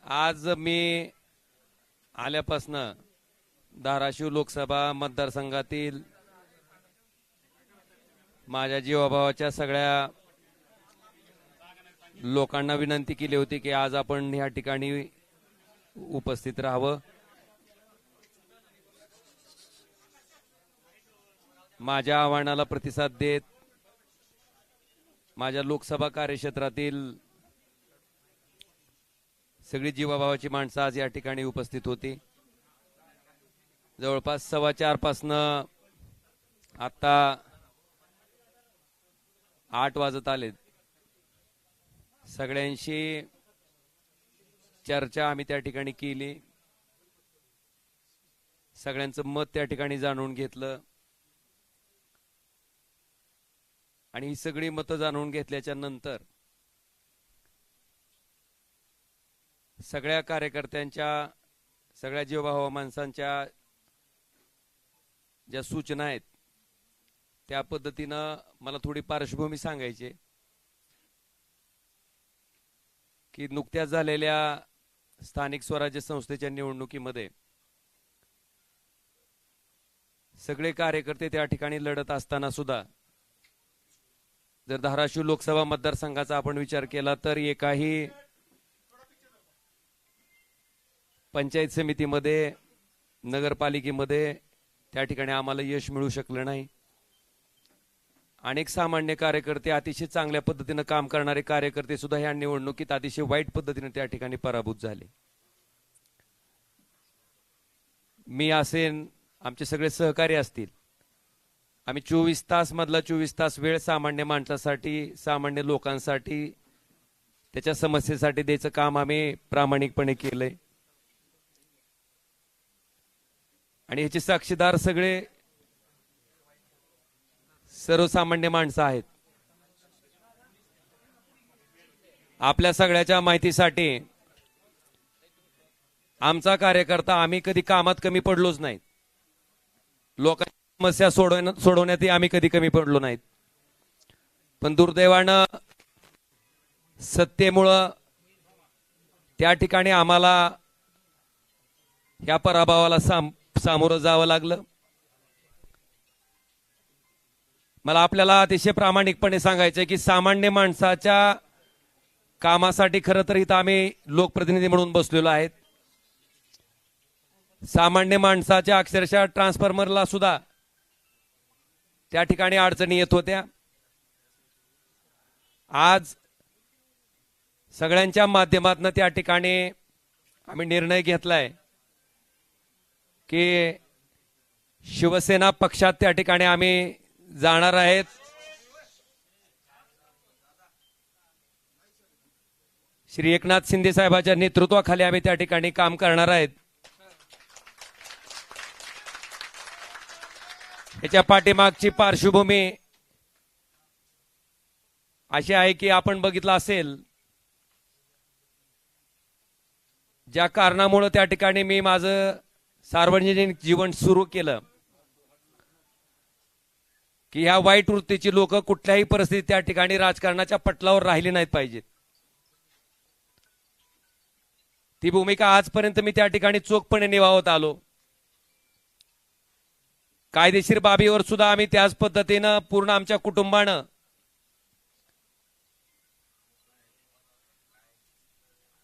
आज मी आल्यापासनं धाराशिव लोकसभा मतदारसंघातील माझ्या जीवाभावाच्या सगळ्या लोकांना विनंती केली होती की आज आपण ह्या ठिकाणी उपस्थित राहावं। माझ्या आव्हानाला प्रतिसाद देत माझ्या लोकसभा कार्यक्षेत्रातील सगळी जीवाभावाची माणसं आज या ठिकाणी उपस्थित होती। जवळपास 4:15 पासनं आता 8 वाजत आलेत। सगळ्यांशी चर्चा आम्ही त्या ठिकाणी केली, सगळ्यांचं मत त्या ठिकाणी जाणून घेतलं आणि ही सगळी मतं जाणून घेतल्याच्या नंतर सगळ्या कार्यकर्त्यांच्या सगळ्या जीवभाव माणसांच्या ज्या सूचना आहेत त्या पद्धतीनं मला थोडी पार्श्वभूमी सांगायची की नुकत्याच झालेल्या स्थानिक स्वराज्य संस्थेच्या निवडणुकीमध्ये सगळे कार्यकर्ते त्या ठिकाणी लढत असताना सुद्धा जर धाराशिव लोकसभा मतदारसंघाचा आपण विचार केला तर एकाही पंचायत समितीमध्ये नगरपालिकेमध्ये त्या ठिकाणी आम्हाला यश मिळू शकलं नाही। अनेक सामान्य कार्यकर्ते, अतिशय चांगल्या पद्धतीने काम करणारे कार्यकर्ते सुद्धा या निवडणुकीत अतिशय वाईट पद्धतीने त्या ठिकाणी पराभूत झाले। मी असेन, आमचे सगळे सहकारी असतील, आम्ही 24 तास मधला 24 तास वेळ सामान्य माणसासाठी, सामान्य लोकांसाठी, त्याच्या समस्येसाठी द्यायचं काम आम्ही प्रामाणिकपणे केलंय आणि याचे साक्षीदार सगळे सर्वसामान्य माणसं आहेत। आपल्या सगळ्याच्या माहितीसाठी आमचा कार्यकर्ता आम्ही कधी कामात कमी पडलोच नाहीत, लोकांच्या समस्या सोडवण्यातही आम्ही कधी कमी पडलो नाहीत। पण दुर्दैवानं सत्तेमुळं त्या ठिकाणी आम्हाला या पराभवाला सामोरं जावं लागलं। मला आपल्याला अतिशय प्रामाणिकपणे सांगायचं की सामान्य माणसाच्या कामासाठी खरं तर इथं आम्ही लोकप्रतिनिधी म्हणून बसलेलो आहेत। सामान्य माणसाच्या अक्षरशः ट्रान्सफॉर्मरला सुद्धा त्या ठिकाणी अडचणी येत होत्या। आज सगळ्यांच्या माध्यमातून त्या ठिकाणी आम्ही निर्णय घेतलाय की शिवसेना पक्षात त्या ठिकाणी आम्ही जाणार आहेत। श्री एकनाथ शिंदे साहेबांच्या नेतृत्वाखाली आम्ही त्या ठिकाणी काम करणार आहेत। याच्या पाठीमागची पार्श्वभूमी अशी आहे की आपण बघितलं असेल, ज्या कारणामुळे त्या ठिकाणी मी माझं सार्वजनिक जीवन सुरू केलं की ह्या वाईट वृत्तीची लोक कुठल्याही परिस्थितीत त्या ठिकाणी राजकारणाच्या पटलावर राहिले नाहीत पाहिजेत। ती भूमिका आजपर्यंत मी त्या ठिकाणी चोखपणे निभावत आलो। कायदेशीर बाबीवर सुद्धा आम्ही त्याच पद्धतीनं पूर्ण आमच्या कुटुंबानं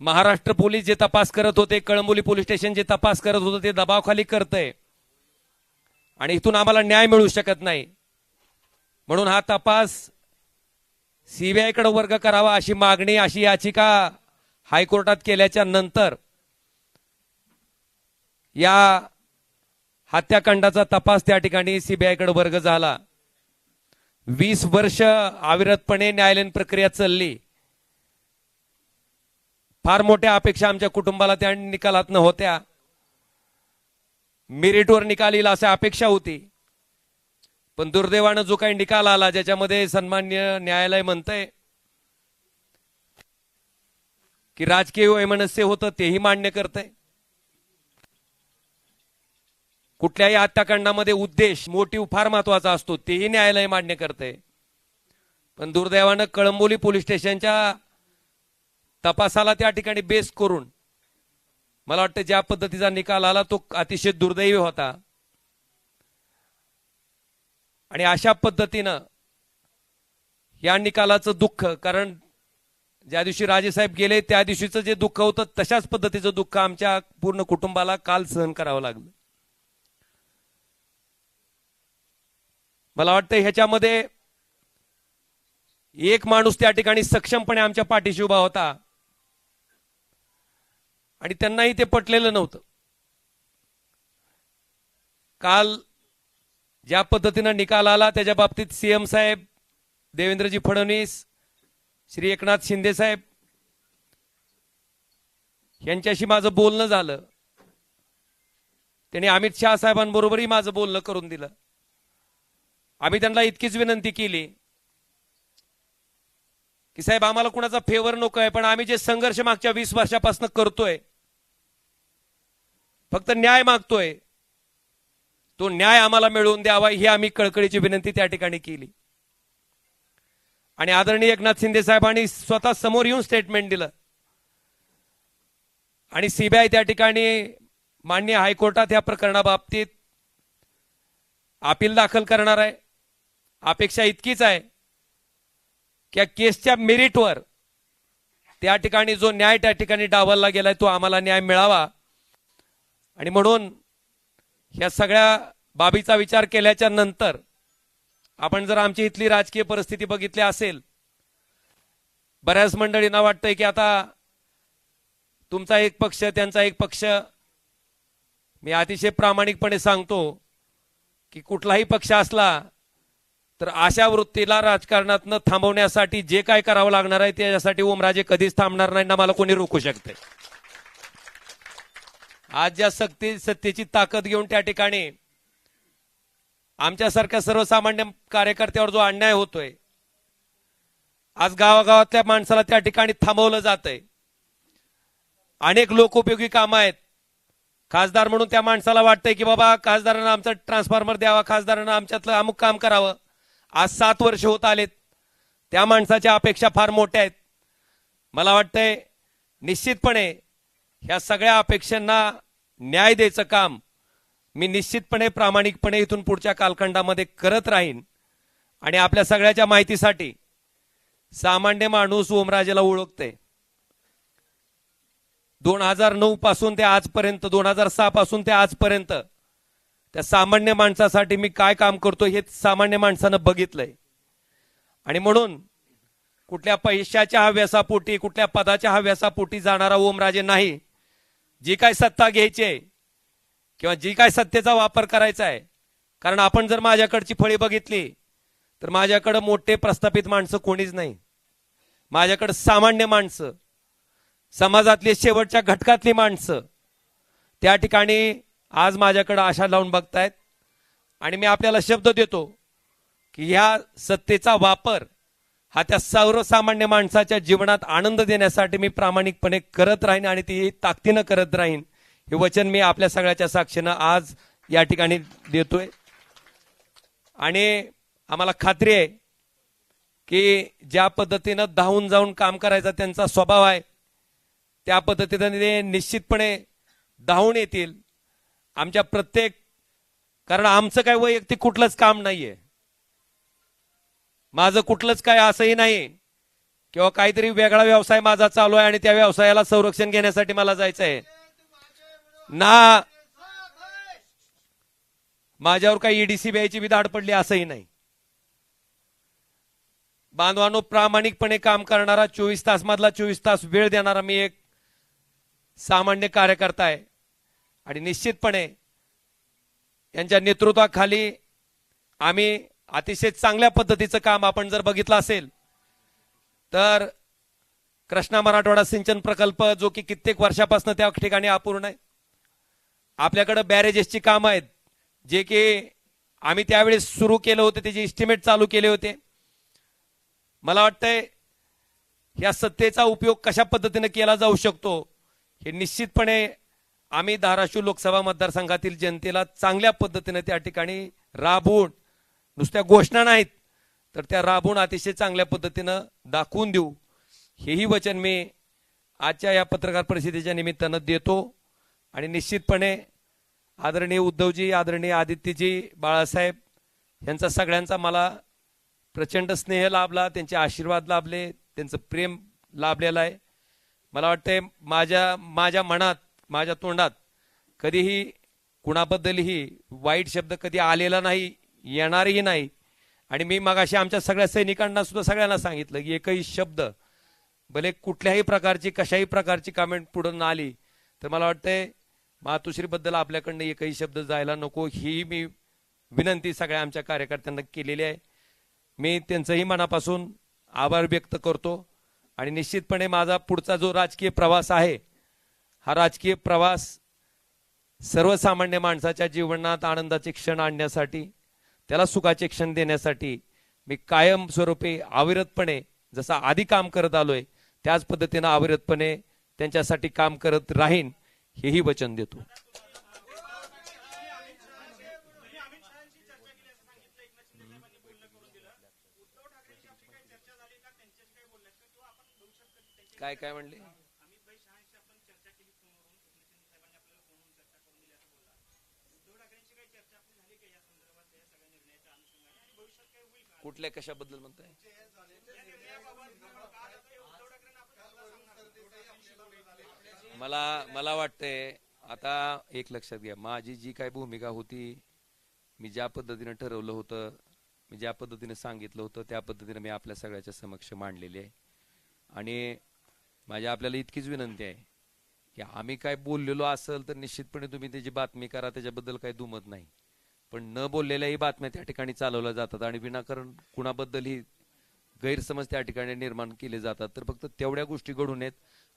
महाराष्ट्र पोलीस जे तपास करत होते, कळंबोली पोलीस स्टेशन जे तपास करत होते ते दबावाखाली करतंय आणि इथून आम्हाला न्याय मिळू शकत नाही, म्हणून हा तपास सीबीआय कडे वर्ग करावा अशी मागणी, अशी याचिका हायकोर्टात केल्याच्या नंतर या हत्याकांडाचा तपास त्या ठिकाणी सीबीआय कडे वर्ग झाला। 20 वर्ष अविरतपणे न्यायालयीन प्रक्रिया चालली। फार मोठ्या अपेक्षा आमच्या कुटुंबाला त्या निकालात होत्या, मेरिटवर निकाल येईल अशी अपेक्षा होती। पण दुर्दैवानं जो काही निकाल आला ज्याच्यामध्ये सन्माननीय न्यायालय म्हणतंय की राजकीय वैमनस्य होतं तेही मान्य करतंय, कुठल्याही हत्याकांडामध्ये उद्देश, मोटिव्ह फार महत्वाचा असतो तेही न्यायालय मान्य करतंय। पण दुर्दैवानं कळंबोली पोलीस स्टेशनच्या तपासाला त्या ठिकाणी बेस करून मला वाटतं ज्या पद्धतीचा निकाल आला तो अतिशय दुर्दैवी होता आणि अशा पद्धतीनं या निकालाचं दुःख, कारण ज्या दिवशी राजेसाहेब गेले त्या दिवशीचं जे दुःख होतं तशाच पद्धतीचं दुःख आमच्या पूर्ण कुटुंबाला काल सहन करावं लागलं. मला वाटतं ह्याच्यामध्ये एक माणूस त्या ठिकाणी सक्षमपणे आमच्या पाठीशी उभा होता आणि त्यांनाही ते पटलेलं नव्हतं. काल ज्या पद्धतीनं निकाल आला त्याच्या बाबतीत सीएम साहेब, देवेंद्रजी फडणवीस, श्री एकनाथ शिंदे साहेब यांच्याशी माझं बोलणं झालं. त्यांनी अमित शहा साहेबांबरोबरही माझं बोलणं करून दिलं. आम्ही त्यांना इतकीच विनंती केली की साहेब आम्हाला कुणाचा फेवर नको आहे, पण आम्ही जे संघर्ष मागच्या 20 वर्षापासून करतोय, फक्त न्याय मागतोय, तो न्याय आम्हाला मिळवून द्यावा ही आम्ही कळकळीची विनंती त्या ठिकाणी केली. आणि आदरणीय एकनाथ शिंदे साहेबांनी स्वतः समोर येऊन स्टेटमेंट दिलं आणि सीबीआय त्या ठिकाणी माननीय हायकोर्टात या प्रकरणाबाबतीत अपील दाखल करणार आहे. अपेक्षा इतकीच आहे की केसच्या मेरिटवर त्या ठिकाणी जो न्याय त्या ठिकाणी डावलला गेलाय तो आम्हाला न्याय मिळावा. आणि म्हणून या सगळ्या बाबीचा विचार केल्याच्या नंतर आपण जर आमची इथली राजकीय परिस्थिती बघितली असेल, बऱ्याच मंडळींना वाटतंय की आता तुमचा एक पक्ष त्यांचा एक पक्ष. मी अतिशय प्रामाणिकपणे सांगतो की कुठलाही पक्ष असला तर अशा वृत्तीला राजकारणातनं थांबवण्यासाठी जे काय करावं लागणार आहे त्याच्यासाठी ओमराजे कधीच थांबणार नाही ना मला कोणी रोखू शकते. आज ज्या सत्तेची ताकद घेऊन त्या ठिकाणी आमच्यासारख्या सर्वसामान्य कार्यकर्त्यावर जो अन्याय होतोय, आज गावागावातल्या माणसाला त्या ठिकाणी थांबवलं जातंय. अनेक लोकोपयोगी कामं आहेत. खासदार म्हणून त्या माणसाला वाटतंय की बाबा खासदारांना आमचा ट्रान्सफॉर्मर द्यावा, खासदारांना आमच्यातलं अमुक काम करावं. आज 7 वर्ष होत आलेत. त्या माणसाच्या अपेक्षा फार मोठ्या आहेत. मला वाटतंय निश्चितपणे ह्या सगळ्या अपेक्षांना न्याय द्यायचं काम मी निश्चितपणे प्रामाणिकपणे इथून पुढच्या कालखंडामध्ये करत राहीन. आणि आपल्या सगळ्याच्या माहितीसाठी सामान्य माणूस ओमराजेला ओळखते. 2009 पासून ते आजपर्यंत, 2006 पासून ते आजपर्यंत त्या सामान्य माणसासाठी मी काय काम करतो हे सामान्य माणसानं बघितलंय. आणि म्हणून कुठल्या पैशाच्या हव्यासापोटी, कुठल्या पदाच्या हव्यासापोटी जाणारा ओमराजे नाही. जी काय सत्ता घ्यायची आहे किंवा जी काय सत्तेचा वापर करायचा आहे, कारण आपण जर माझ्याकडची फळी बघितली तर माझ्याकडे मोठे प्रस्थापित माणसं कोणीच नाही. माझ्याकडे सामान्य माणसं, समाजातली शेवटच्या घटकातली माणसं त्या ठिकाणी आज माझ्याकडे आशा लावून बघतायत. आणि मी आपल्याला शब्द देतो की ह्या सत्तेचा वापर हा त्या सर्वसामान्य माणसाच्या जीवनात आनंद देण्यासाठी मी प्रामाणिकपणे करत राहीन आणि ती ताकदीनं करत राहीन. हे वचन मी आपल्या सगळ्याच्या साक्षीनं आज या ठिकाणी देतोय. आणि आम्हाला खात्री आहे की ज्या पद्धतीनं धावून जाऊन काम करायचा त्यांचा स्वभाव आहे त्या पद्धतीने ते निश्चितपणे धावून येतील आमच्या प्रत्येक. कारण आमचं काय वैयक्तिक कुठलंच काम नाहीये, माझं कुठलंच काय असंही नाही किंवा काहीतरी वेगळा व्यवसाय माझा चालू आहे आणि त्या व्यवसायाला संरक्षण घेण्यासाठी मला जायचं आहे ना. माझ्यावर काही ईडीसी सीबीआयची बी दाढ पडली असंही नाही. बांधवांनो, प्रामाणिकपणे काम करणारा, 24 तास मधला 24 तास वेळ देणारा मी एक सामान्य कार्यकर्ता आहे. आणि निश्चितपणे यांच्या नेतृत्वाखाली आम्ही अतिशय चांगल्या पद्धतीचं काम आपण जर बघितलं असेल तर कृष्णा मराठवाडा सिंचन प्रकल्प जो की कित्येक वर्षापासून त्या ठिकाणी अपूर्ण आहे. आपल्याकडे बॅरेजेसची कामं आहेत जे की आम्ही त्यावेळेस सुरू केलं होतं, त्याचे एस्टिमेट चालू केले होते. मला वाटतंय या सत्तेचा उपयोग कशा पद्धतीने केला जाऊ शकतो हे निश्चितपणे आम्ही धाराशिव लोकसभा मतदारसंघातील जनतेला चांगल्या पद्धतीने त्या ठिकाणी राबवून, नुसत्या घोषणा नाहीत तर त्या राबवून अतिशय चांगल्या पद्धतीनं दाखवून देऊ, हेही वचन मी आजच्या या पत्रकार परिषदेच्या निमित्तानं देतो. आणि निश्चितपणे आदरणीय उद्धवजी, आदरणीय आदित्यजी, बाळासाहेब यांचा सगळ्यांचा मला प्रचंड स्नेह लाभला, त्यांचे आशीर्वाद लाभले, त्यांचं प्रेम लाभलेलं आहे. मला वाटतंय माझ्या मनात, माझ्या तोंडात कधीही कुणाबद्दलही वाईट शब्द कधी आलेला नाही, येणारही नाही. आणि मी मगाशी आमच्या सगळ्या सैनिकांना सुद्धा सगळ्यांना सांगितलं की एकही शब्द भले कुठल्याही प्रकारची कशाही प्रकारची कमेंट पुढे न आली तर मला वाटतंय मातोश्रीबद्दल आपल्याकडनं एकही शब्द जायला नको, ही मी विनंती सगळ्या आमच्या कार्यकर्त्यांना केलेली आहे. मी त्यांचंही मनापासून आभार व्यक्त करतो. आणि निश्चितपणे माझा पुढचा जो राजकीय प्रवास आहे, हा राजकीय प्रवास सर्वसामान्य माणसाच्या जीवनात आनंदाचे क्षण आणण्यासाठी, त्याला सुखाचे क्षण देण्यासाठी मी कायमस्वरूपी अविरतपणे जसा आधी काम करत आलोय त्याच पद्धतीने अविरतपणे त्यांच्यासाठी काम करत राहीन, हेही वचन देतो. काय काय म्हणले? कुठल्या कशाबद्दल म्हणताय? मला वाटतंय आता एक लक्षात घ्या, माझी जी काय भूमिका होती, मी ज्या पद्धतीने ठरवलं होतं, मी ज्या पद्धतीने सांगितलं होतं त्या पद्धतीने मी आपल्या सगळ्याच्या समक्ष मांडलेली आहे. आणि माझी आपल्याला इतकीच विनंती आहे की आम्ही काय बोललेलो असेल तर निश्चितपणे तुम्ही त्याची बातमी करा, त्याच्याबद्दल काही दुमत नाही. पण न बोललेल्याही बातम्या त्या ठिकाणी चालवल्या जातात आणि विनाकारण कुणाबद्दलही गैरसमज त्या ठिकाणी निर्माण केले जातात. तर फक्त तेवढ्या गोष्टी घडून येत.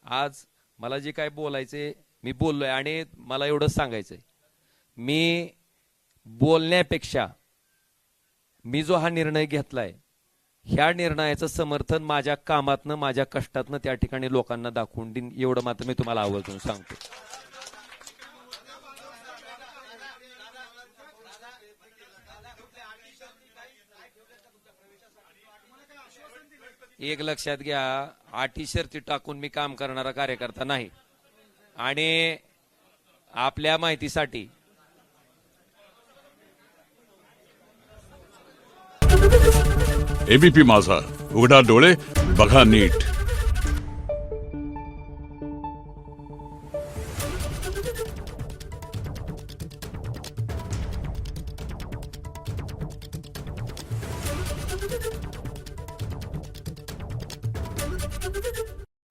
आज मला जे काय बोलायचे मी बोललोय आणि मला एवढंच सांगायचंय, मी बोलण्यापेक्षा मी जो हा निर्णय घेतलाय ह्या निर्णयाचं समर्थन माझ्या कामातनं, माझ्या कष्टातनं त्या ठिकाणी लोकांना दाखवून देईन, एवढं मात्र मी तुम्हाला आवर्जून सांगतो. एक लक्षात घ्या, अटी शर्ती टाकून मी काम करणारा कार्यकर्ता नाही. आणि आपल्या माहितीसाठी एबीपी माझा, उघडा डोळे बघा नीट.